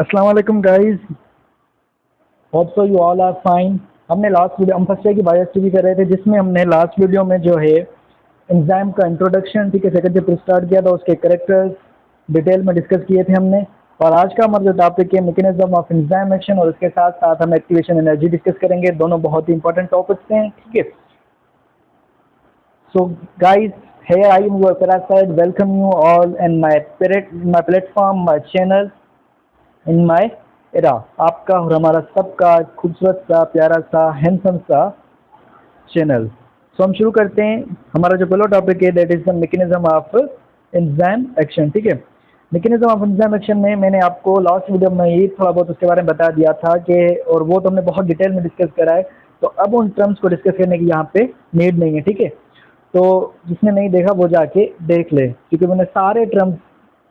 अस्सलाम वालेकुम guys. Hope so you all are fine. हमने लास्ट वीडियो हम फर्स्ट ईयर की बायोस्टडी कर रहे थे, जिसमें हमने लास्ट वीडियो में जो है एंजाइम का इंट्रोडक्शन, ठीक है, सेकंड चैप्टर स्टार्ट किया था, उसके कैरेक्टर्स डिटेल में डिस्कस किए थे हमने। और आज का हमारा जो टॉपिक है मैकेनिज्म ऑफ एंजाइम एक्शन, और उसके साथ साथ हम एक्टिवेशन एनर्जी डिस्कस करेंगे। दोनों बहुत ही इंपॉर्टेंट टॉपिक्स हैं, ठीक है। So guys, here I am your parasite. Welcome you all in my platform, my channel, in my era। आपका और हमारा सबका खूबसूरत सा, प्यारा सा, हैंडसम सा चैनल। सो हम शुरू करते हैं। हमारा जो पहला टॉपिक है that is the mechanism of enzyme action, ठीक है। मैकेनिज्म ऑफ एंजाइम एक्शन में मैंने आपको लास्ट वीडियो में ही थोड़ा बहुत उसके बारे में बता दिया था कि, और वो तो हमने बहुत डिटेल में डिस्कस करा है, तो अब उन टर्म्स को डिस्कस करने की यहाँ पे नीड नहीं है, ठीक है। तो जिसने नहीं देखा वो जाके देख ले, क्योंकि मैंने सारे टर्म्स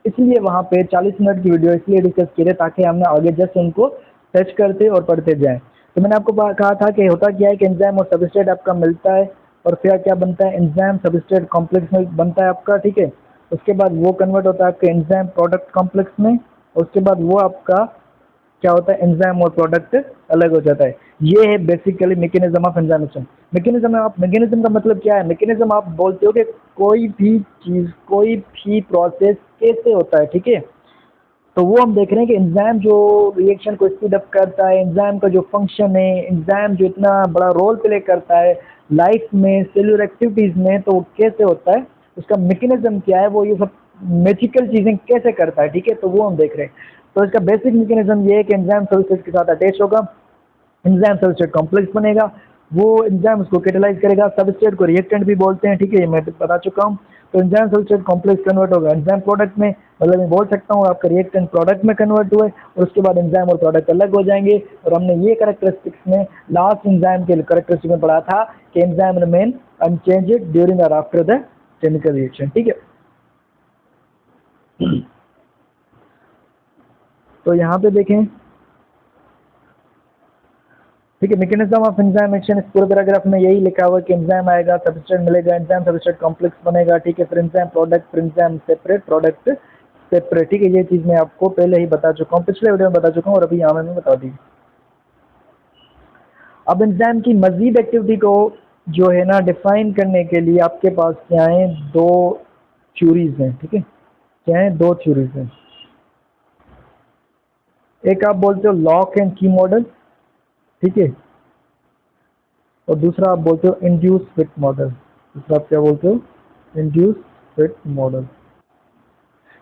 इसलिए वहाँ पे 40 मिनट की वीडियो इसलिए डिस्कस की थी ताकि हमने आगे जस्ट उनको टच करते और पढ़ते जाएं। तो मैंने आपको कहा था कि होता क्या है कि एंजाइम और सबस्ट्रेट आपका मिलता है, और फिर क्या बनता है, एंजाइम सबस्ट्रेट कॉम्प्लेक्स में बनता है आपका, ठीक है। उसके बाद वो कन्वर्ट होता है आपके एंजाइम प्रोडक्ट कॉम्प्लेक्स में, और उसके बाद वो आपका क्या होता है, एंजाइम और प्रोडक्ट अलग हो जाता है। ये है बेसिकली मैकेनिज्म ऑफ एंजाइमेशन। मैकेनिज्म का मतलब क्या है? मैकेनिज्म आप बोलते हो कि कोई भी चीज़, कोई भी प्रोसेस कैसे होता है, ठीक है। तो वो हम देख रहे हैं कि एंजाइम जो रिएक्शन को स्पीड अप करता है, एंजाइम का जो फंक्शन है, एंजाइम जो इतना बड़ा रोल प्ले करता है लाइफ में, सेलुलर एक्टिविटीज़ में, तो वो कैसे होता है, उसका मैकेनिज्म क्या है, वो ये सब मैजिकल चीज़ें कैसे करता है, ठीक है। तो वो हम देख रहे हैं। तो इसका बेसिक मैकेनिज्म ये है कि एंजाइम सबस्ट्रेट के साथ अटैच होगा, एंजाइम सबस्ट्रेट कॉम्प्लेक्स बनेगा, वो एंजाइम उसको कैटेलाइज करेगा। सबस्ट्रेट को रिएक्टेंट भी बोलते हैं, ठीक है, ये मैं बता चुका हूँ। तो एंजाइम सबस्ट्रेट कॉम्प्लेक्स कन्वर्ट होगा एंजाइम प्रोडक्ट में, मतलब मैं बोल सकता हूँ आपका रिएक्टेंट प्रोडक्ट में कन्वर्ट हुए, और उसके बाद एंजाइम और प्रोडक्ट अलग हो जाएंगे। और हमने ये कैरेक्टरिस्टिक्स में लास्ट एंजाइम के कैरेक्टरिस्टिक में पढ़ा था कि एंजाइम रिमेन अनचेंज्ड ड्यूरिंग और आफ्टर द केमिकल रिएक्शन, ठीक है। तो यहाँ पे देखें, ठीक है, मैकेनिज्म ऑफ एंजाइम एक्शन, इस पूरे पैराग्राफ में यही लिखा हुआ है कि एंजाइम आएगा, सबस्ट्रेट मिलेगा, एंजाइम सबस्ट्रेट कॉम्प्लेक्स बनेगा, ठीक है, फिर एंजाइम प्रोडक्ट, फिर एंजाइम सेपरेट, प्रोडक्ट सेपरेट, ठीक है। ये चीज़ मैं आपको पहले ही बता चुका हूँ, पिछले वीडियो में बता चुका हूँ, और अभी यहाँ मैंने बता दी। अब एंजाइम की मजीद एक्टिविटी को जो है ना डिफाइन करने के लिए आपके पास क्या है, दो थ्योरीज हैं, ठीक है। क्या है? दो थ्योरीज हैं। एक आप बोलते हो लॉक एंड की मॉडल, ठीक है, और दूसरा आप बोलते हो इंड्यूस फिट मॉडल। दूसरा आप क्या बोलते हो? इंड्यूस फिट मॉडल,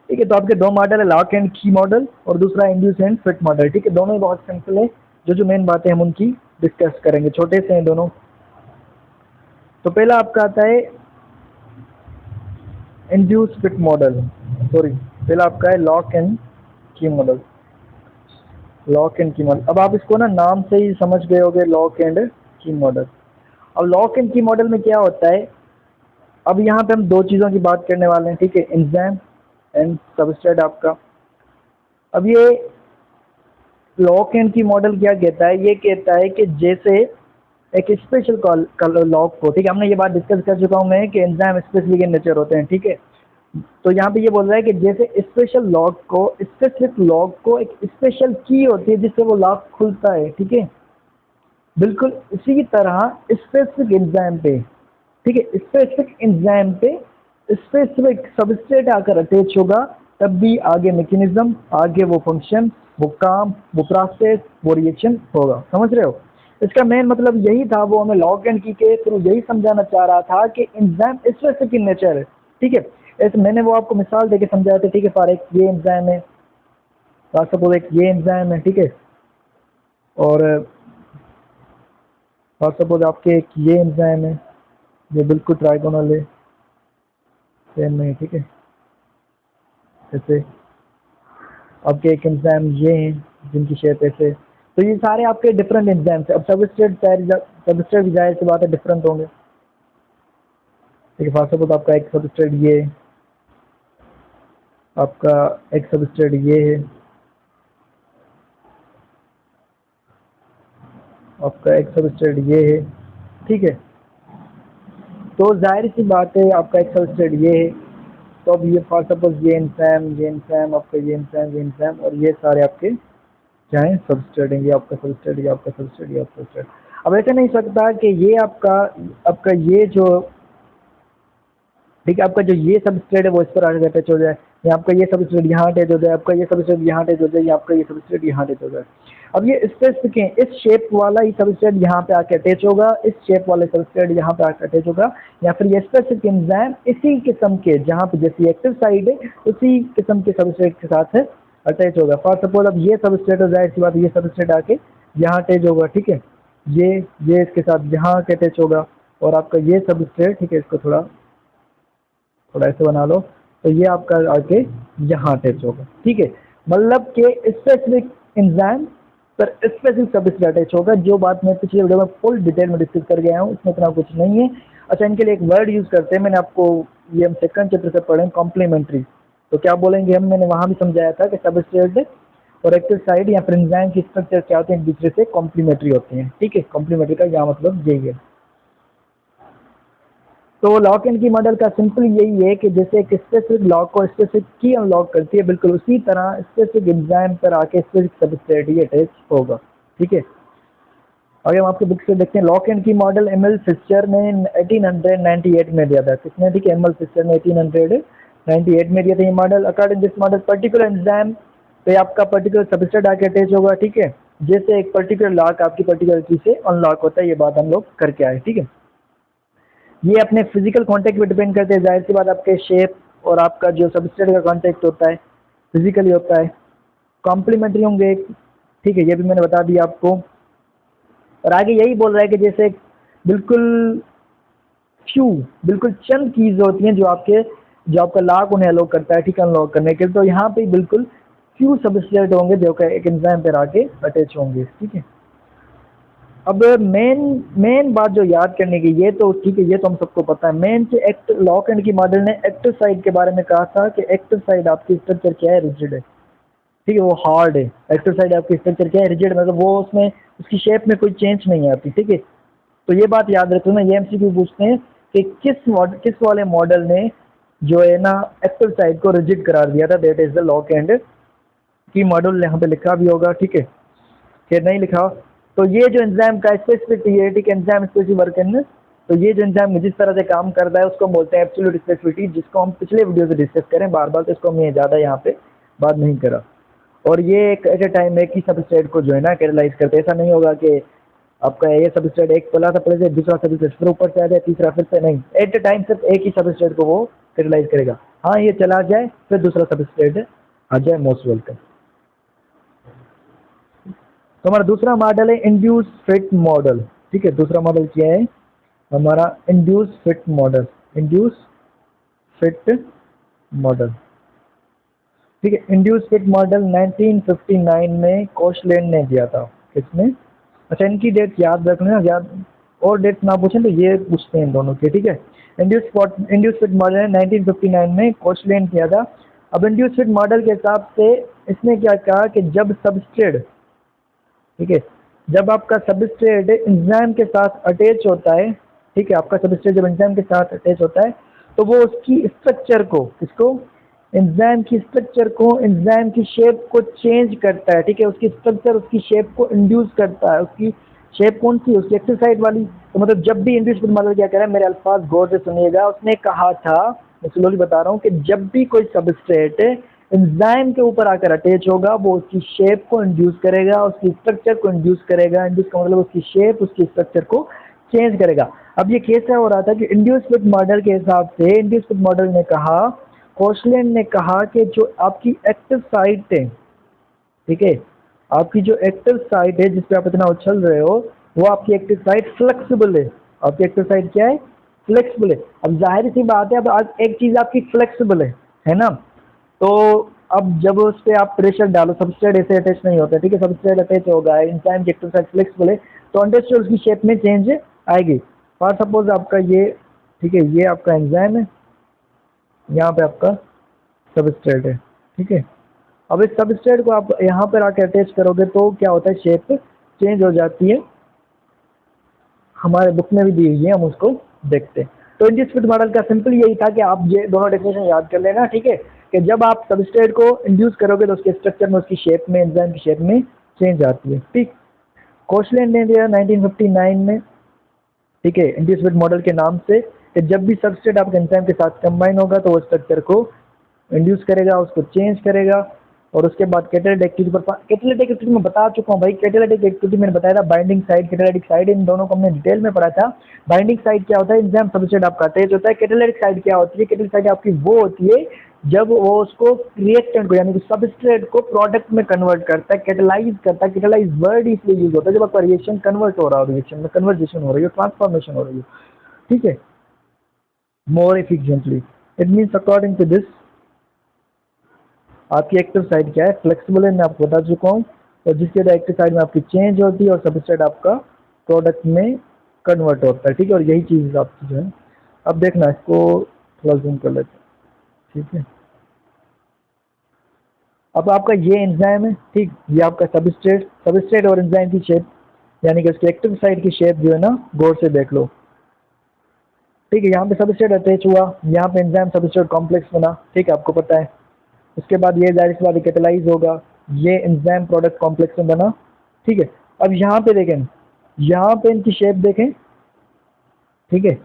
ठीक है। तो आपके दो मॉडल है, लॉक एंड की मॉडल, और दूसरा इंड्यूस एंड फिट मॉडल, ठीक है। दोनों ही बहुत सिंपल है, जो जो मेन बातें हम उनकी डिस्कस करेंगे, छोटे से हैं दोनों। तो पहला आपका आता है इंड्यूस फिट मॉडल, सॉरी, पहला आपका है लॉक एंड की मॉडल। लॉक एंड की मॉडल, अब आप इसको ना नाम से ही समझ गए होगे, लॉक एंड की मॉडल। अब लॉक एंड की मॉडल में क्या होता है, अब यहाँ पे हम दो चीज़ों की बात करने वाले हैं, ठीक है, एंजाइम एंड सबस्ट्रेट आपका। अब ये लॉक एंड की मॉडल क्या कहता है, ये कहता है कि जैसे एक स्पेशल लॉक को, ठीक है, हमने ये बात डिस्कस कर चुका हूँ मैं कि एंजाइम स्पेसिफिक इन नेचर होते हैं, ठीक है। तो यहाँ पे ये बोल रहा है कि जैसे स्पेशल लॉक को, स्पेसिफिक लॉक को एक स्पेशल की होती है जिससे वो लॉक खुलता है, ठीक है। बिल्कुल इसी तरह स्पेसिफिक एंजाइम पे, ठीक है, स्पेसिफिक एंजाइम पे स्पेसिफिक सबस्ट्रेट आकर अटैच होगा, तब भी आगे मैकेनिज्म, आगे वो फंक्शन, वो काम, वो प्रोसेस, वो रिएक्शन होगा। समझ रहे हो? इसका मेन मतलब यही था, वो हमें लॉक एंड की के थ्रू यही समझाना चाह रहा था कि एंजाइम स्पेसिफिक इन नेचर है, ठीक है। ऐसे मैंने वो आपको मिसाल देके समझाया था, ठीक है। फॉर एक ये एंजाइम है, फॉर सपोज एक ये एंजाइम है, ठीक है, और फॉर सपोज आपके एक ये एंजाइम है, ये बिल्कुल ट्राइगोनल है, सेम नहीं, ठीक है। जैसे आपके एक एंजाइम ये हैं जिनकी शेप ऐसे, तो ये सारे आपके डिफरेंट एंजाइम्स हैं। अब सबस्ट्रेट भी जाहिर सी बात है डिफरेंट होंगे, ठीक है। फॉर सपोज आपका एक सबस्ट्रेट ये है, आपका एक सबस्ट्रेट ये है, आपका एक सबस्ट्रेट ये है, ठीक है। तो जाहिर सी बात है आपका एक सबस्ट्रेट ये है, तो अब ये फॉर सपोज ये एंजाइम, आपका ये एंजाइम, और ये सारे आपके क्या है, सबस्ट्रेट है, ये आपका सबस्ट्रेट, ये आपका सबस्ट्रेट, ये आपका सबस्ट्रेट। अब ऐसे नहीं सकता कि ये आपका आपका ये जो, ठीक है, आपका जो ये सबस्ट्रेट है वो इस पर आगे अटैच हो जाए, या आपका ये सबस्ट्रेट यहाँ अटैच हो जाए, आपका ये सबस्ट्रेट यहाँ अटैच हो जाए, या आपका ये सबस्ट्रेट यहाँ अटैच हो जाए। अब ये स्पेसिफिक, इस शेप वाला ही सबस्ट्रेट यहाँ पे आके अटैच होगा, इस शेप वाले सबस्ट्रेट यहाँ पे आके अटैच होगा, या फिर ये स्पेसिफिक एंजाइम इसी किस्म के, जहाँ पे जैसी एक्टिव साइड है उसी किस्म के सबस्ट्रेट के साथ अटैच होगा। फॉर सपोज अब ये सबस्ट्रेट हो जाए, इसके बाद ये सबस्ट्रेट आके यहाँ अटैच होगा, ठीक है, ये इसके साथ यहाँ आके अटैच होगा, और आपका ये सबस्ट्रेट, ठीक है, इसको थोड़ा थोड़ा ऐसे बना लो, तो ये आपका आके यहाँ अटैच होगा, ठीक है। मतलब कि स्पेसिफिक एंजाइम पर स्पेसिफिक सबस्ट्रेट अटैच होगा, जो बात मैं पिछले वीडियो में फुल डिटेल में डिस्कस कर गया हूँ, इसमें इतना कुछ नहीं है। अच्छा, इनके लिए एक वर्ड यूज़ करते हैं, मैंने आपको ये हम सेकंड चैप्टर से पढ़े, कॉम्प्लीमेंट्री। तो क्या बोलेंगे हम, मैंने वहाँ भी समझाया था कि सबस्ट्रेट और एक्टिव साइड या फिर एंजाइम की स्ट्रक्चर क्या होते हैं, एक दूसरे से कॉम्प्लीमेंट्री होते हैं, ठीक है। कॉम्प्लीमेंट्री का यहाँ मतलब यही है। तो लॉक एंड की मॉडल का सिंपल यही है कि जैसे एक स्पेसिफिक लॉक को स्पेसिफिक की अनलॉक करती है, बिल्कुल उसी तरह स्पेसिफिक एंजाइम पर आके स्पेसिफिक सबस्ट्रेट ही अटैच होगा, ठीक है। अगर हम आपके बुक से देखते हैं, लॉक एंड की मॉडल एमएल फिशर ने 1898 में दिया था, किसने, ठीक है, एमएल फिशर ने 1898 में दिया था ये model. According this model particular enzyme पे आपका पर्टिकुलर सबस्ट्रेट आके अटैच होगा, ठीक है, जैसे एक पर्टिकुलर लॉक आपकी पर्टिकुलर की से अनलॉक होता है, ये बात हम लोग करके आए, ठीक है। ये अपने फिजिकल कांटेक्ट पे डिपेंड करते हैं, जाहिर सी बात आपके शेप और आपका जो सबस्ट्रेट का कांटेक्ट होता है फिजिकली होता है। कॉम्प्लीमेंट्री होंगे, ठीक है, ये भी मैंने बता दिया आपको। और आगे यही बोल रहा है कि जैसे बिल्कुल फ्यू, बिल्कुल चंद कीज होती हैं जो आपका लॉक उन्हें अलोक करता है, ठीक है, अनलॉक करने के लिए। तो यहाँ पे बिल्कुल फ्यू सबस्ट्रेट होंगे जो कि एक एंजाइम पर आके अटैच होंगे, ठीक है। अब मेन मेन बात जो याद करने की, ये तो ठीक है, ये तो हम सबको पता है। मेन से एक्ट लॉक एंड की मॉडल ने एक्टिव साइड के बारे में कहा था कि एक्टिव साइड आपकी स्ट्रक्चर क्या है, रिजिड है, ठीक है, वो हार्ड है। एक्टिव साइड आपकी स्ट्रक्चर क्या है, रिजिड, मतलब वो उसमें उसकी शेप में कोई चेंज नहीं आती, ठीक है। तो ये बात याद रखो ना, ये एमसीक्यू पूछते हैं कि किस वाले मॉडल ने जो है ना एक्टिव साइड को रिजिड करार दिया था, that is the lock and की मॉडल। यहाँ पे लिखा भी होगा, ठीक है, कि नहीं लिखा। तो ये जो एंजाइम का स्पेसिफिसिटी है, ठीक है, एंजाइम स्पेसिफिक वर्क है, तो ये जो एंजाइम जिस तरह से काम करता है उसको बोलते हैं एब्सोल्यूट स्पेसिफिसिटी, जिसको हम पिछले वीडियो से डिस्कस करें बार बार, तो इसको मैं ज़्यादा यहाँ पे बात नहीं करा। और ये एक एट ए टाइम एक ही सबस्ट्रेट को जो है ना कैटलाइज करते हैं। ऐसा नहीं होगा कि आपका ये सबस्ट्रेट एक पहला था, पहले से दूसरा सबस्ट्रेट फिर ऊपर से आ जाए, तीसरा फिर से नहीं, एट ए टाइम सिर्फ एक ही सबस्ट्रेट को वो कैटलाइज करेगा। हाँ, ये चला जाए फिर दूसरा सबस्ट्रेट आ जाए, मोस्ट वेलकम। तो हमारा दूसरा मॉडल है इंड्यूस फिट मॉडल, ठीक है। दूसरा मॉडल क्या है हमारा, induce fit model, induce fit model, ठीक है। इंड्यूस फिट मॉडल 1959 में कोशलैंड ने दिया था, किसने, अच्छा इनकी डेट याद रखना, याद और डेट ना पूछें तो ये पूछते हैं दोनों के, ठीक है। इंड्यूस फिट मॉडल ने 1959 में कोशलैंड किया था। अब इंड्यूस फिट मॉडल के हिसाब से इसने क्या कहा कि जब सबस्ट्रेट, ठीक है, जब आपका सबस्ट्रेट एंजाइम के साथ अटैच होता है, ठीक है, आपका सबस्ट्रेट जब एंजाइम के साथ अटैच होता है तो वो उसकी स्ट्रक्चर को, किसको, एंजाइम की स्ट्रक्चर को, एंजाइम की शेप को चेंज करता है, ठीक है, उसकी स्ट्रक्चर उसकी शेप को इंड्यूस करता है। उसकी शेप कौन सी, उसकी एक्टिव साइड वाली। तो मतलब जब भी इंड्यूस मॉडल क्या कह रहा है, मेरे अल्फाज गौर से सुनिएगा, उसने कहा था, मैं स्लोली बता रहा हूँ, कि जब भी कोई सबस्ट्रेट एंजाइम के ऊपर आकर अटैच होगा वो उसकी शेप को इंड्यूस करेगा, उसकी स्ट्रक्चर को इंड्यूस करेगा। इंड्यूस का मतलब उसकी शेप उसकी स्ट्रक्चर को चेंज करेगा। अब ये कैसे हो रहा था कि इंड्यूस फिट मॉडल के हिसाब से, इंड्यूस फिट मॉडल ने कहा, कोशलैंड ने कहा कि जो आपकी एक्टिव साइट है, ठीक है, आपकी जो एक्टिव साइट है जिस पे आप इतना उछल रहे हो, वो आपकी एक्टिव साइट फ्लेक्सिबल है। आपकी एक्टिव साइट क्या है, फ्लेक्सिबल है। अब जाहिर सी बात है, अब आज एक चीज़ आपकी फ्लेक्सिबल है ना, तो अब जब उस पर आप प्रेशर डालो, सबस्ट्रेट ऐसे अटैच नहीं होता, ठीक है, सबस्ट्रेट अटैच होगा, एंजाइम की एक्टिव साइट फ्लेक्सिबल है, तो अंडरस्टूड उसकी शेप में चेंज आएगी। फॉर सपोज आपका ये, ठीक है, ये आपका एंजाइम है, यहाँ पे आपका सबस्ट्रेट है, ठीक है। अब इस सबस्ट्रेट को आप यहाँ पर आके अटैच करोगे तो क्या होता है, शेप चेंज हो जाती है। हमारे बुक में भी दी हुई है, हम उसको देखते हैं। तो इंड्यूस फिट मॉडल का सिंपल यही था कि आप ये दोनों डेफिनेशन याद कर लेना, ठीक है, कि जब आप सबस्ट्रेट को इंड्यूस करोगे तो उसके स्ट्रक्चर में, उसकी शेप में, एंजाइम की शेप में चेंज आती है। ठीक, कोशलैंड ने दिया 1959 में, ठीक है, इंड्यूस विद मॉडल के नाम से, कि जब भी सबस्ट्रेट आपके एंजाइम के साथ कंबाइन होगा तो वो स्ट्रक्चर को इंड्यूस करेगा, उसको चेंज करेगा। और उसके बाद कैटालिटिक एक्टिविटी पर, कैटालिटिक एक्टिविटी में बता चुका हूँ भाई, कैटालिटिक एक्टिविटी मैंने बताया था, बाइंडिंग साइड, कैटालिटिक साइड, इन दोनों को हमने डिटेल में पढ़ा था। बाइंडिंग साइड क्या होता है, एंजाइम सबस्ट्रेट आपका अटैच होता है। कैटालिटिक साइड क्या होती है, कैटालिटिक साइड आपकी वो होती है जब वो उसको रिएक्टेंट को यानी कि सबस्ट्रेट को प्रोडक्ट में कन्वर्ट करता है, कैटलाइज करता है। कैटलाइज वर्ड इसलिए यूज होता है जब आपका रिएक्शन कन्वर्ट हो रहा हो, रिएक्शन में कन्वर्जेशन हो रही हो, ट्रांसफॉर्मेशन हो रही हो, ठीक है, more efficiently. It means according to this आपकी एक्टिव साइड क्या है, फ्लेक्सिबल है, मैं आपको बता चुका हूँ। और जिसके वजह एक्टिव साइड में आपकी चेंज होती है और सबस्ट्रेट आपका प्रोडक्ट में कन्वर्ट होता है, ठीक है। और यही चीज़ आपकी जो है, अब देखना इसको थोड़ा जूम कर लेते हैं, ठीक है। अब आपका ये एंजाइम है, ठीक, ये आपका सबस्ट्रेट, सबस्ट्रेट और एंजाइम की शेप यानी कि उसकी एक्टिव साइड की शेप जो है ना, गौर से देख लो, ठीक है। यहाँ पे सबस्ट्रेट अटैच हुआ, यहाँ पे एंजाइम सबस्ट्रेट कॉम्प्लेक्स बना, ठीक है, आपको पता है। उसके बाद ये जाहिर सी बात कैटेलाइज होगा, ये एंजाइम प्रोडक्ट कॉम्प्लेक्स में बना, ठीक है। अब यहाँ पे देखें, यहाँ पे इनकी शेप देखें, ठीक है,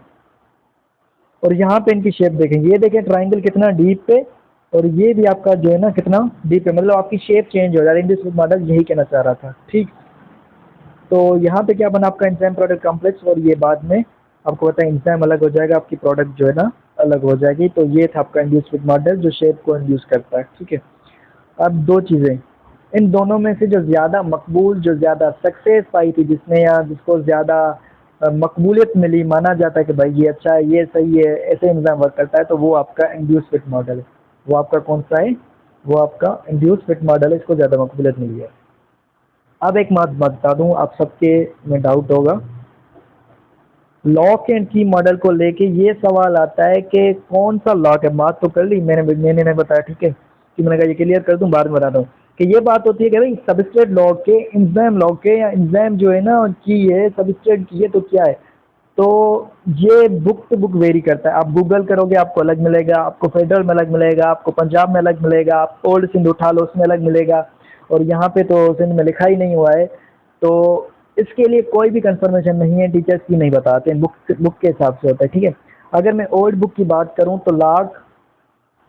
और यहाँ पे इनकी शेप देखें, ये देखें ट्राइंगल कितना डीप पे, और ये भी आपका जो है ना कितना डीप है, मतलब आपकी शेप चेंज हो जा रही है। मॉडल यही कहना चाह रहा था, ठीक। तो यहाँ पे क्या बना आपका एंजाइम प्रोडक्ट कॉम्प्लेक्स, और ये बाद में आपको पता है एंजाइम अलग हो जाएगा, आपकी प्रोडक्ट जो है ना अलग हो जाएगी। तो ये था आपका इंड्यूस विद मॉडल जो शेप को इंड्यूस करता है, ठीक है। अब दो चीज़ें, इन दोनों में से जो ज़्यादा मकबूल, जो ज़्यादा सक्सेस पाई थी जिसने, या जिसको ज़्यादा मकबूलियत मिली, माना जाता है कि भाई ये अच्छा है, ये सही है, ऐसे एंजाइम वर्क करता है, तो वो आपका इंड्यूस विद मॉडल है। वो आपका कौन सा है, वो आपका इंड्यूस विद मॉडल है, इसको ज़्यादा मकबूलियत मिली है। अब एक बात बता दूं, आप सबके में डाउट होगा, लॉक एंड की मॉडल को लेके ये सवाल आता है कि कौन सा लॉक है। बात तो कर ली मैंने नहीं बताया, ठीक है, कि मैंने कहा ये क्लियर कर दूं, बाद में बताता हूँ कि ये बात होती है कि भाई सबस्ट्रेट लॉक के, एंजाइम लॉक के, या एंजाइम जो है ना की है, सबस्ट्रेट की है, तो क्या है। तो ये बुक टू बुक वेरी करता है। आप गूगल करोगे आपको अलग मिलेगा, आपको फेडरल में अलग मिलेगा, आपको पंजाब में अलग मिलेगा, आप ओल्ड सिंध उठा लो उसमें अलग मिलेगा, और यहाँ पे तो सिंध में लिखा ही नहीं हुआ है। तो इसके लिए कोई भी कंफर्मेशन नहीं है, टीचर्स की नहीं बताते हैं, बुक के हिसाब से होता है, ठीक है। अगर मैं ओल्ड बुक की बात करूँ तो लॉक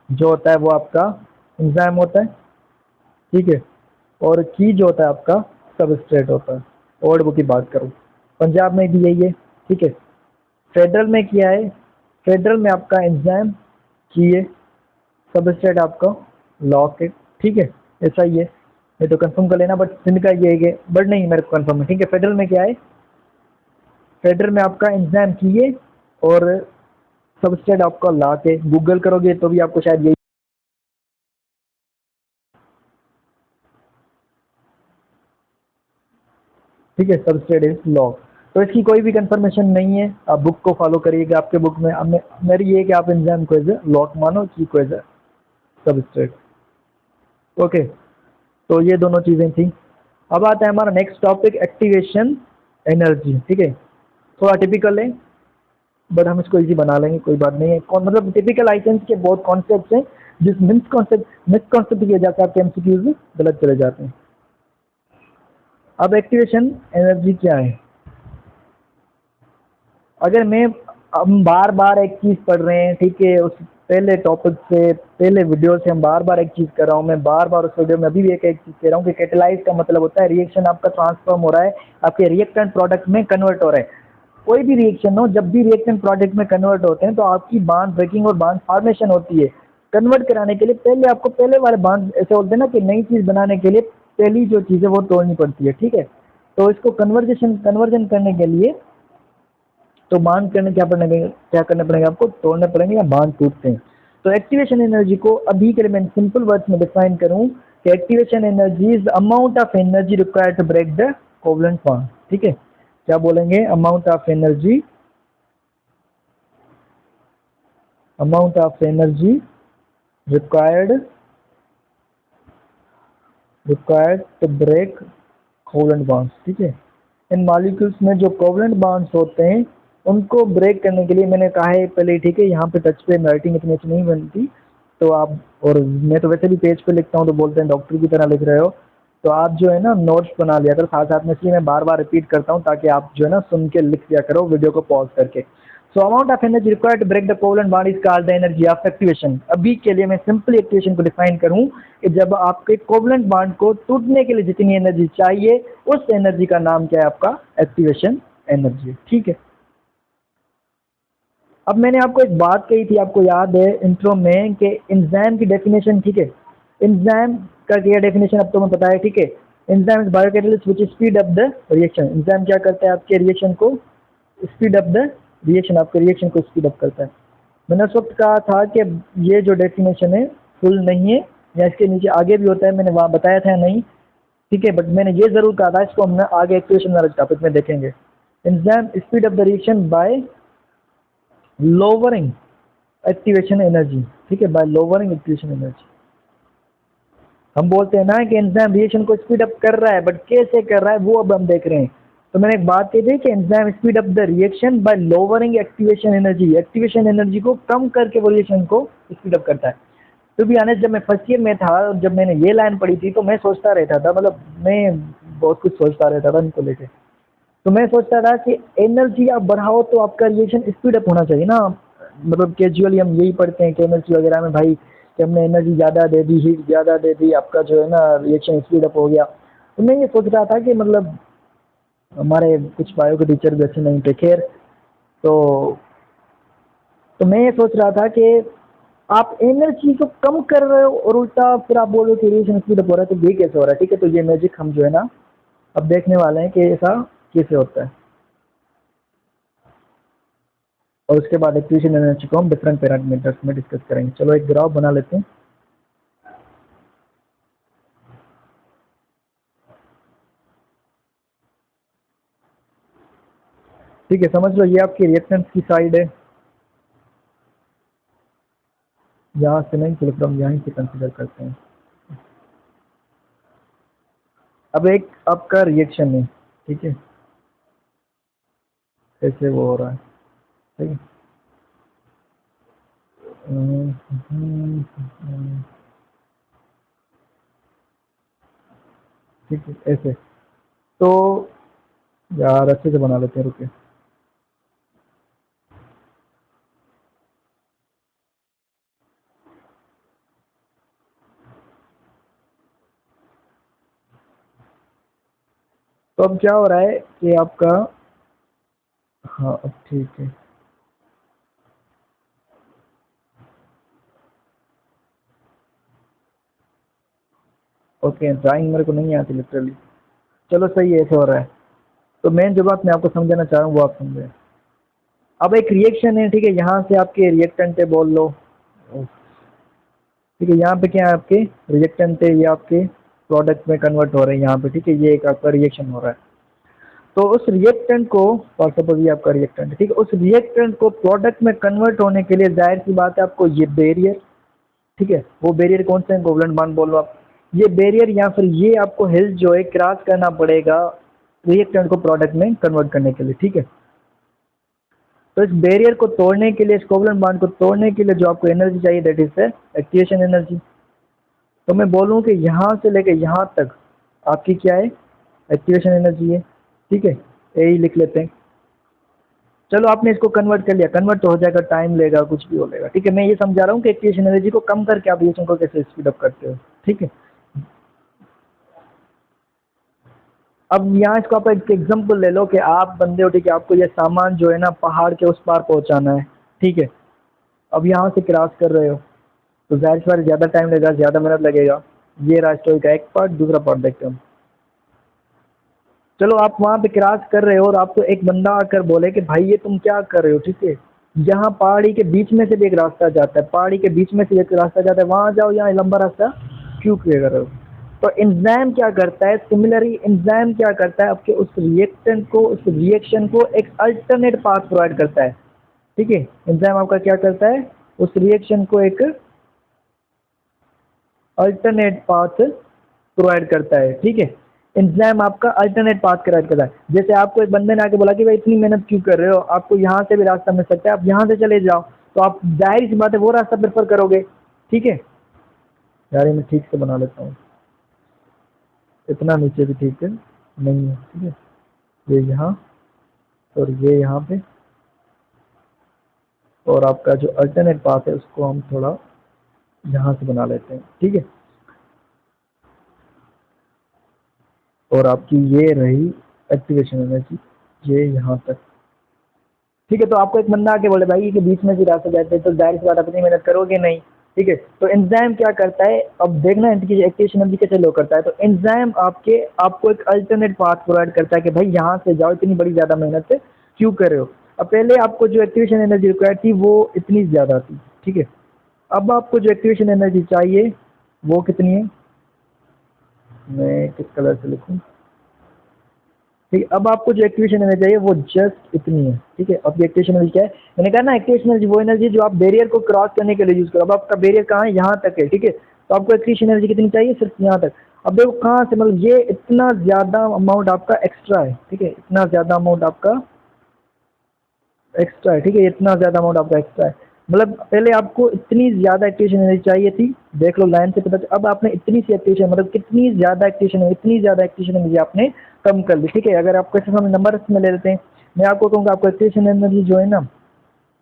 जो होता है वो आपका एंजाइम होता है, ठीक है, और की जो होता है आपका सबस्ट्रेट होता है। ओल्ड बुक की बात करूँ, पंजाब में भी यही है, ठीक है। फेडरल में क्या है, फेडरल में आपका एंजाइम की है, सबस्ट्रेट आपका लॉक है, ठीक है, ऐसा ही है। ये तो कंफर्म कर लेना, बट सिंध का ये है कि बट नहीं, मेरे को कंफर्म है, ठीक है। फेडरल में क्या है, फेडरल में आपका एंजाइम की है और सबस्ट्रेट आपका लॉक है। गूगल करोगे तो भी आपको शायद यही, ठीक है, सबस्ट्रेट इज लॉक। तो इसकी कोई भी कंफर्मेशन नहीं है, आप बुक को फॉलो करिएगा। आपके बुक में अब मेरी ये है कि आप एंजाइम को एज ए लॉक मानो, की को एज ए सबस्ट्रेट, ओके। तो ये दोनों चीज़ें थी। अब आता है हमारा नेक्स्ट टॉपिक, एक्टिवेशन एनर्जी, ठीक है। थोड़ा टिपिकल है बट हम इसको इजी बना लेंगे, कोई बात नहीं है। कौन मतलब टिपिकल आइटम्स के बहुत कॉन्सेप्ट हैं जिस मिसकॉन्सेप्ट किया जाता है, आपके एमसीक्यूज गलत चले जाते हैं। अब एक्टिवेशन एनर्जी क्या है, अगर मैं, हम बार बार एक चीज़ पढ़ रहे हैं, ठीक है, उस पहले टॉपिक से, पहले वीडियो से हम बार बार एक चीज़ कर रहा हूँ, मैं बार बार उस वीडियो में अभी भी एक चीज़ कह रहा हूँ कि कैटेलाइज का मतलब होता है रिएक्शन आपका ट्रांसफॉर्म हो रहा है, आपके रिएक्टेंट प्रोडक्ट में कन्वर्ट हो रहा है। कोई भी रिएक्शन हो, जब भी रिएक्टेंट प्रोडक्ट में कन्वर्ट होते हैं तो आपकी बांड ब्रेकिंग और बांड फॉर्मेशन होती है। कन्वर्ट कराने के लिए पहले आपको पहले वाले बांड, ऐसे बोलते हैं ना कि नई चीज़ बनाने के लिए पहली जो चीज़ है वो तोड़नी पड़ती है, ठीक है। तो इसको कन्वर्जन करने के लिए तो बांध करने क्या करने पड़ेंगे आपको, तोड़ने पड़ेंगे, या बांध टूटते हैं। तो एक्टिवेशन एनर्जी को अभी के लिए मैं सिंपल वर्ड्स में डिफाइन करूं कि activation energy is amount of energy required to break the covalent bond, ठीक है। क्या बोलेंगे, amount of energy required to break covalent bonds, ठीक है। इन मॉलिक्यूल्स में जो कोवलेंट बॉन्ड्स होते हैं उनको ब्रेक करने के लिए, मैंने कहा है पहले, ठीक है, यहाँ पे टच पे राइटिंग इतनी अच्छी नहीं बनती, तो आप, और मैं तो वैसे भी पेज पे लिखता हूँ तो बोलते हैं डॉक्टर की तरह लिख रहे हो, तो आप जो है ना नोट्स बना लिया करो साथ साथ में, इसलिए मैं बार बार रिपीट करता हूँ ताकि आप जो है ना सुन के लिख लिया करो वीडियो को पॉज करके। So amount of energy required to break the covalent bond is called the energy of activation. अभी के लिए मैं सिंपल एक्टिवेशन को डिफाइन करूँ कि जब आपके कोवलेंट बॉन्ड को टूटने के लिए जितनी एनर्जी चाहिए उस एनर्जी का नाम क्या है, आपका एक्टिवेशन एनर्जी। ठीक है, अब मैंने आपको एक बात कही थी, आपको याद है इंट्रो में, कि एंजाइम की डेफिनेशन। ठीक है, एंजाइम का क्या डेफिनेशन अब तो मैं पता है। ठीक है, enzyme is biocatalyst which speed up the reaction. Enzyme क्या करता है, आपके रिएक्शन को स्पीड अप द रिएक्शन, आपके रिएक्शन को स्पीड अप करता है। मैंने उस वक्त कहा था कि ये जो डेफिनेशन है फुल नहीं है, या इसके नीचे आगे भी होता है, मैंने वहाँ बताया था नहीं। ठीक है, बट मैंने ये जरूर कहा था, इसको हम आगे एक्टिवेशन वाले टॉपिक में देखेंगे। Enzyme speed up the reaction by lowering activation energy. ठीक है, बाय लोअरिंग एक्टिवेशन एनर्जी। हम बोलते हैं ना कि एंजाइम रिएक्शन को स्पीड अप कर रहा है, बट कैसे कर रहा है वो अब हम देख रहे हैं। तो मैंने एक बात कही थी कि enzyme speed up the reaction by lowering activation energy. Activation energy को कम करके वो रिएक्शन को स्पीड अप करता है। तो भी आने जब मैं फर्स्ट ईयर में था, जब मैंने ये लाइन पढ़ी थी, तो मैं सोचता रहता था, मतलब मैं बहुत कुछ सोचता रहता था इनको लेके। तो मैं सोचता था कि एनर्जी आप बढ़ाओ तो आपका रिएक्शन स्पीड अप होना चाहिए ना। मतलब कैजुअली हम यही पढ़ते हैं केमिस्ट्री वगैरह में भाई, कि हमने एनर्जी ज़्यादा दे दी, हीट ज़्यादा दे दी, आपका जो है ना रिएक्शन स्पीड अप हो गया। तो मैं ये सोच रहा था कि मतलब हमारे कुछ बायो के टीचर भी अच्छे नहीं थे, खैर। तो मैं ये सोच रहा था कि आप एनर्जी को कम कर रहे हो और उल्टा फिर आप बोल रहे हो कि रिएक्शन स्पीड अप हो रहा है, तो ये कैसे हो रहा है। ठीक है, तो ये मैजिक हम जो है ना अब देखने वाले हैं कि ऐसा कैसे होता है, और उसके बाद एक्टिवेशन एनर्जी को हम डिफरेंट पैरामीटर्स में डिस्कस करेंगे। चलो एक ग्राफ बना लेते हैं। ठीक है, समझ लो ये आपकी रिएक्टेंस की साइड है, यहाँ से नहीं चलो फिर हम यहीं से कंसिडर करते हैं। अब एक आपका रिएक्शन है, ठीक है, कैसे वो हो रहा है। ठीक है, ठीक है, ऐसे। तो यार अच्छे से बना लेते हैं, रुके। तो अब क्या हो रहा है कि आपका, हाँ अब ठीक है, ओके। ड्राइंग मेरे को नहीं आती लिटरली, चलो सही है, ऐसे हो रहा है। तो मेन जो बात मैं आपको समझाना चाह रहा हूँ वो आप समझे। अब एक रिएक्शन है, ठीक है, यहाँ से आपके रिएक्टेंट है, बोल लो। ठीक है, यहाँ पे क्या है, आपके रिएक्टेंट है, ये आपके प्रोडक्ट में कन्वर्ट हो रहे हैं यहाँ पे। ठीक है, ये एक आपका रिएक्शन हो रहा है। तो उस रिएक्टेंट को, फॉर सपोज ये आपका रिएक्टेंट है, ठीक है, उस रिएक्टेंट को प्रोडक्ट में कन्वर्ट होने के लिए जाहिर सी बात है आपको ये बैरियर, ठीक है, वो बैरियर कौन सा है, कोवलेंट बॉन्ड बोल लो आप। ये बैरियर या फिर ये आपको हेल्थ जो है क्रॉस करना पड़ेगा रिएक्टेंट को प्रोडक्ट में कन्वर्ट करने के लिए। ठीक है, तो इस बैरियर को तोड़ने के लिए, इस कोवलेंट बॉन्ड को तोड़ने के लिए जो आपको एनर्जी चाहिए, दैट इज एक्टिवेशन एनर्जी। तो मैं बोलूँ कि यहाँ से लेके यहाँ तक आपकी क्या है, एक्टिवेशन एनर्जी है। ठीक है, यही लिख लेते हैं। चलो आपने इसको कन्वर्ट कर लिया, कन्वर्ट तो हो जाएगा, टाइम लेगा, कुछ भी हो लेगा। ठीक है, मैं ये समझा रहा हूँ कि एक्टिवेशन एनर्जी को कम करके आप रिएक्शन को कैसे स्पीड अप करते हो। ठीक है, अब यहाँ इसको आप एक एग्जांपल ले लो कि आप बंदे हो, ठीक है, आपको ये सामान जो है ना पहाड़ के उस पार पहुँचाना है। ठीक है, अब यहाँ से क्रॉस कर रहे हो तो जाहिर सी बात है ज़्यादा टाइम लगेगा, ज़्यादा मेहनत लगेगा। ये रहा स्टोरी का एक पार्ट। दूसरा पार्ट देखते हैं हम। चलो आप वहाँ पे क्रॉस कर रहे हो और आपको एक बंदा आकर बोले कि भाई ये तुम क्या कर रहे हो। ठीक है, यहाँ पहाड़ी के बीच में से भी एक रास्ता जाता है, पहाड़ी के बीच में से एक रास्ता जाता है, वहाँ जाओ, यहाँ लंबा रास्ता क्यों किए कर रहे हो। तो एंजाइम क्या करता है, सिमिलरली एंजाइम क्या करता है, आपके उस रिएक्टेंट को, उस रिएक्शन को एक अल्टरनेट पाथ प्रोवाइड करता है। ठीक है, एंजाइम आपका क्या करता है, उस रिएक्शन को एक अल्टरनेट पाथ प्रोवाइड करता है। ठीक है, एंजाइम आपका अल्टरनेट पाथ प्रोवाइड करता है। जैसे आपको एक बंदे ने आके बोला कि भाई इतनी मेहनत क्यों कर रहे हो, आपको यहाँ से भी रास्ता मिल सकता है, आप यहाँ से चले जाओ, तो आप जाहिर सी बात है वो रास्ता प्रेफर करोगे। ठीक है, यार ये मैं ठीक से बना लेता हूँ। इतना नीचे भी ठीक है नहीं है, ठीक है। ये यहाँ और ये यहाँ पे, और आपका जो अल्टरनेट पाथ है उसको हम थोड़ा यहाँ से बना लेते हैं, ठीक है। और आपकी ये रही एक्टिवेशन एनर्जी, ये यहाँ तक, ठीक है। तो आपको एक बंदा आके बोले भाई कि बीच में भी रास्ते जाते हैं तो जाहिर सी बात अपनी मेहनत करोगे नहीं, ठीक है। तो एंजाइम क्या करता है, अब देखना इनकी एक्टिवेशन एनर्जी कैसे लो करता है। तो एंजाइम आपको एक अल्टरनेट पाथ प्रोवाइड करता है कि भाई यहाँ से जाओ, इतनी बड़ी ज़्यादा मेहनत क्यों कर रहे हो। अब पहले आपको जो एक्टिवेशन एनर्जी रिक्वायर्ड थी वो इतनी ज़्यादा थी, ठीक है। अब आपको जो एक्टिवेशन एनर्जी चाहिए वो कितनी है, मैं किस कलर से लिखूँ, ठीक है। अब आपको जो एक्टिवेशन एनर्जी चाहिए वो जस्ट इतनी है, ठीक है। अब एक्टिवेशन एनर्जी क्या है, मैंने कहा ना एक्टिवेशन एनर्जी वो एनर्जी जो आप बैरियर को क्रॉस करने के लिए यूज करो। अब आपका बैरियर कहाँ है, यहाँ तक है, ठीक है। तो आपको एक्टिवेशन एनर्जी कितनी चाहिए, सिर्फ यहाँ तक। अब देखो कहाँ से, मतलब ये इतना ज़्यादा अमाउंट आपका एक्स्ट्रा है, ठीक है। इतना ज़्यादा अमाउंट आपका एक्स्ट्रा है, ठीक है। इतना ज़्यादा अमाउंट आपका एक्स्ट्रा है, मतलब पहले आपको इतनी ज़्यादा एक्टिवेशन एनर्जी चाहिए थी, देख लो लाइन से पता अब आपने इतनी सी एक्टिवेशन, मतलब कितनी ज़्यादा एक्टिवेशन है, इतनी ज़्यादा एक्टिवेशन एनर्जी आपने कम कर ली, ठीक है। अगर आपको ऐसे हम नंबर में ले लेते हैं, मैं आपको कहूँगा आपको एक्टिवेशन एनर्जी जो है ना,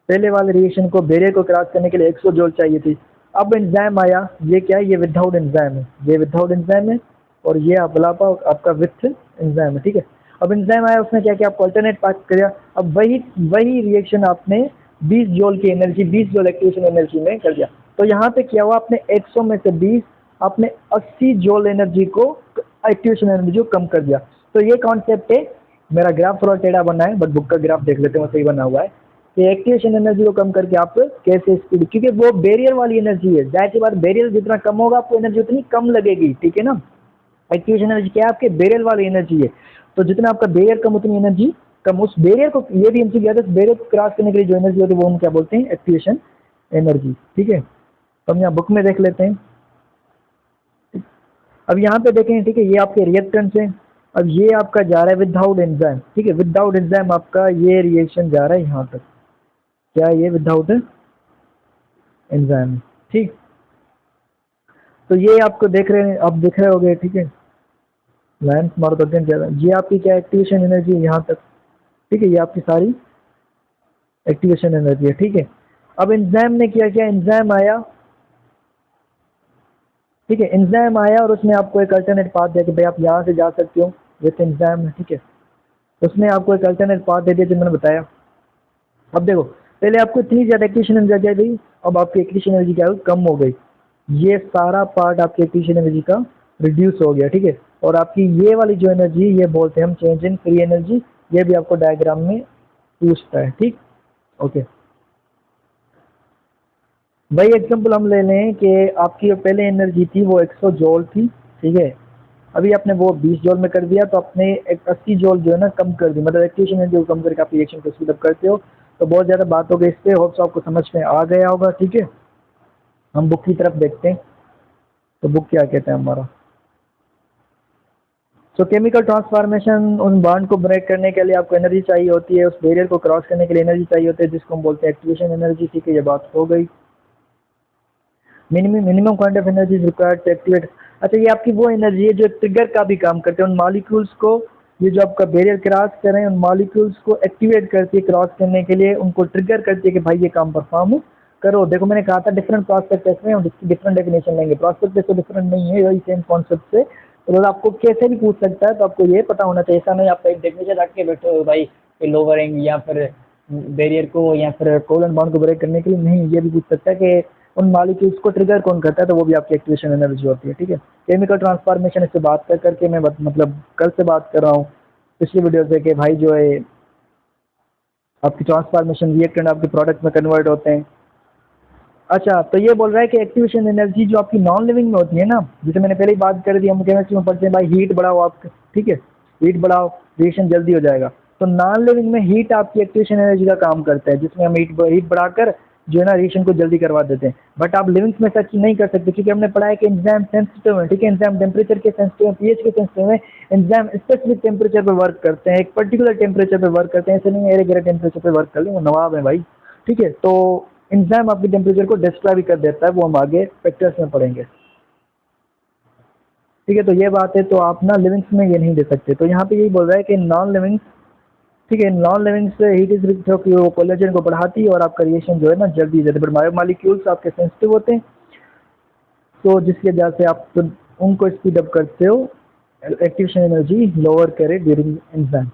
पहले वाले रिएक्शन को बैरियर को क्रॉस करने के लिए 100 जूल चाहिए थी। अब एंजाइम आया, ये क्या है, ये विदाउट एंजाइम है, ये विदाउट एंजाइम है, और ये आप बुलापा आपका विथ एंजाइम है, ठीक है। अब एंजाइम आया, उसने क्या किया, आपको अल्टरनेट पास किया। अब वही वही रिएक्शन आपने 20 जूल की एनर्जी, 20 जूल एक्टिवेशन एनर्जी में कर दिया। तो यहाँ पे क्या हुआ, आपने 100 में से 20, आपने 80 जूल एनर्जी को, एक्टिवेशन एनर्जी को कम कर दिया। तो ये कॉन्सेप्ट है। मेरा ग्राफ थोड़ा टेढ़ा बना है, बट बुक का ग्राफ देख लेते हैं, वो सही बना हुआ है कि एक्टिवेशन एनर्जी को कम करके आप कैसे स्पीड, क्योंकि वो बैरियर वाली एनर्जी है, जाहिर सी बात बैरियर जितना कम होगा आपको एनर्जी उतनी कम लगेगी, ठीक है ना। एक्टिवेशन एनर्जी क्या है, आपके बैरियर वाली एनर्जी है। तो जितना आपका बैरियर कम उतनी एनर्जी कम, उस बैरियर को, ये भी एमसी याद है, बैरियर को क्रॉस करने के लिए जो एनर्जी होती है वो हम क्या बोलते हैं, एक्टिवेशन एनर्जी, ठीक है। तो हम यहाँ बुक में देख लेते हैं। अब यहाँ पे देखें, ठीक है, ये आपके रिएक्टेंट्स हैं। अब ये आपका जा रहा है विदाउट एंजाइम, ठीक है, विदाउट एंजाइम आपका ये रिएक्शन जा रहा है यहाँ तक, क्या है ये, विदाउट एंजाइम, ठीक। तो ये आपको देख रहे हैं, आप दिख रहे होगे, ठीक है। लाइन मारो तो ज़्यादा, ये आपकी क्या एक्टिवेशन एनर्जी है यहाँ तक, ठीक है, ये आपकी सारी एक्टिवेशन एनर्जी है, ठीक है। अब एंजाइम ने क्या किया, एंजाइम आया, ठीक है, एंजाइम आया और उसने आपको एक अल्टरनेट पाथ दिया कि भाई आप यहाँ से जा सकते हो विथ एंजाइम, ठीक है। उसने आपको एक अल्टरनेट पाथ दे दिया जो मैंने बताया। अब देखो, पहले आपको इतनी ज़्यादा एक्टिवेशन एनर्जी आ गई, अब आपकी एक्टिवेशन एनर्जी क्या हुई, कम हो गई। ये सारा पार्ट आपकी एक्टिवेशन एनर्जी का रिड्यूस हो गया, ठीक है। और आपकी ये वाली जो एनर्जी, ये बोलते हैं हम चेंज इन फ्री एनर्जी, ये भी आपको डायग्राम में पूछता है, ठीक, ओके। वही एग्जांपल हम ले लें कि आपकी जो पहले एनर्जी थी वो 100 जूल थी, ठीक है। अभी आपने वो 20 जूल में कर दिया, तो आपने एक 80 जूल जो है ना कम कर दी, मतलब एक्टिवेशन एनर्जी को कम करके आप रिएक्शन को स्पीड अप करते हो। तो बहुत ज़्यादा बात हो गई इस पर, होप्स आपको समझ में आ गया होगा, ठीक है। हम बुक की तरफ देखते हैं, तो बुक क्या कहते हैं हमारा। सो केमिकल ट्रांसफॉर्मेशन, उन बॉन्ड को ब्रेक करने के लिए आपको एनर्जी चाहिए होती है, उस बैरियर को क्रॉस करने के लिए एनर्जी चाहिए होती है, जिसको हम बोलते हैं एक्टिवेशन एनर्जी, ठीक है। ये बात हो गई। Minimum quantity of energy is required to activate. अच्छा, ये आपकी वो एनर्जी है जो ट्रिगर का भी काम करते हैं, उन मॉलिक्यूल्स को, ये जो आपका बैरियर क्रॉस कर रहे हैं उन मॉलिक्यूल्स को एक्टिवेट करती है क्रॉस करने के लिए, उनको ट्रिगर करती है कि भाई ये काम परफॉर्म करो। देखो मैंने कहा था डिफरेंट प्रोस्पेक्ट टेस्ट में हम डिफरेंट डेफिनेशन लेंगे, प्रोस्पेक्ट टेस्ट तो डिफरेंट नहीं है, वही सेम कॉन्सेप्ट से। तो अगर आपको कैसे भी पूछ सकता है, तो आपको ये पता होना चाहिए, ऐसा नहीं आप एक डेफिनेशन रख के बैठो भाई लोअरिंग या फिर बैरियर को या फिर कोवलेंट बॉन्ड को ब्रेक करने के लिए, नहीं, ये भी पूछ सकता है कि उन मॉलिक्यूल्स को ट्रिगर कौन करता है, तो वो भी आपकी एक्टिवेशन एनर्जी होती है, ठीक है। केमिकल ट्रांसफॉर्मेशन, इससे बात कर करके मैं मतलब कल से बात कर रहा हूँ पिछली वीडियो से कि भाई जो है आपकी ट्रांसफॉर्मेशन रिएक्टेंट आपके प्रोडक्ट में कन्वर्ट होते हैं। अच्छा, तो ये बोल रहा है कि एक्टिवेशन एनर्जी जो आपकी नॉन लिविंग में होती है ना, जैसे मैंने पहले ही बात कर दी, हम केमिस्ट्री में पढ़ते हैं भाई हीट बढ़ाओ आप, ठीक है, हीट बढ़ाओ रिएक्शन जल्दी हो जाएगा। तो नॉन लिविंग में हीट आपकी एक्टिवेशन एनर्जी का काम करता है, जिसमें हम हीट बढ़ाकर जो है ना रिएक्शन को जल्दी करवा देते हैं। बट आप लिविंग्स में सच नहीं कर सकते, क्योंकि हमने पढ़ा है कि एंजाइम सेंसिटिव है, ठीक है, एंजाइम टेम्परेचर के सेंसिटिव है, पीएच के सेंसिटिव है। एंजाइम स्पेसिफिक टेम्परेचर पे वर्क करते हैं, एक पर्टिकुलर टेम्परेचर पे वर्क करते हैं, ऐसे नहीं एरे गिरे टेम्परेचर पे वर्क कर लें, वो नवाब है भाई, ठीक है। तो एंजाइम आपकी टेम्परेचर को डिस्ट्रॉय भी कर देता है, वो हम आगे फैक्टर्स में पढ़ेंगे। ठीक है, तो ये बात है, तो आप ना लिविंग्स में ये नहीं दे सकते। तो यहाँ पे यही बोल रहा है कि नॉन लिविंग्स, ठीक है, नॉन लिविंग से हीट इज कि वो कोलेजन को बढ़ाती है और आपका रिएक्शन जो है ना जल्दी हो जाता है, बट बायोमॉलिक्यूल्स आपके सेंसिटिव होते हैं, तो जिसकी वजह से आप तो उनको स्पीड अप करते हो, एक्टिवेशन एनर्जी लोअर करे ड्यूरिंग एंजाइम।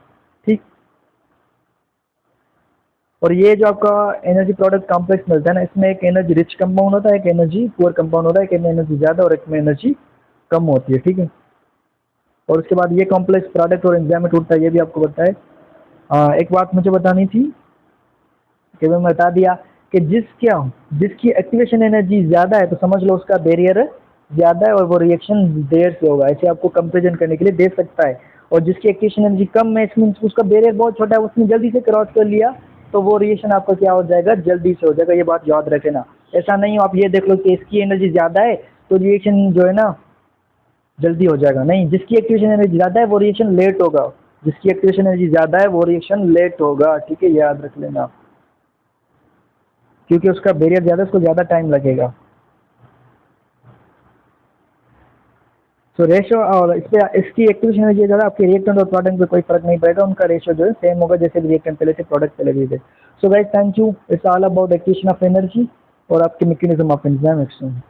ठीक। और ये जो आपका एनर्जी प्रोडक्ट कॉम्प्लेक्स मिलता है ना, इसमें एक एनर्जी रिच कंपाउंड होता है, एक एनर्जी पुअर कंपाउंड होता है, एक में एनर्जी ज़्यादा और एक में एनर्जी कम होती है। ठीक है। और उसके बाद ये कॉम्प्लेक्स प्रोडक्ट और एंजाइम में टूटता है, ये भी आपको बताए। एक बात मुझे बतानी थी कि मैं बता दिया कि जिसकी एक्टिवेशन एनर्जी ज़्यादा है तो समझ लो उसका बैरियर ज़्यादा है और वो रिएक्शन देर से होगा, ऐसे आपको कंपेरिजन करने के लिए दे सकता है। और जिसकी एक्टिवेशन एनर्जी कम है, इसमें उसका बैरियर बहुत छोटा है, उसने जल्दी से क्रॉस कर लिया, तो वो रिएक्शन आपका क्या हो जाएगा, जल्दी से हो जाएगा। ये बात याद रखना। ऐसा नहीं हो आप ये देख लो कि इसकी एनर्जी ज़्यादा है तो रिएक्शन जो है ना जल्दी हो जाएगा, नहीं, जिसकी एक्टिवेशन एनर्जी ज़्यादा है वो रिएक्शन लेट होगा, जिसकी एक्टिवेशन एनर्जी ज़्यादा है वो रिएक्शन लेट होगा। ठीक है, याद रख लेना, क्योंकि उसका बैरियर ज़्यादा है, उसको ज़्यादा टाइम लगेगा। तो रेशो और इस पे इसकी एक्टिवेशन एनर्जी ज़्यादा, आपके रिएक्टेंट और प्रोडक्ट में कोई फर्क नहीं पड़ेगा, उनका रेशो जो है सेम होगा जैसे रिएक्टेंट पहले थे प्रोडक्ट पहले भी थे। So guys, thank you, it's all about activation of energy और आपके मैकेनिज्म ऑफ एंजाइम एक्शन।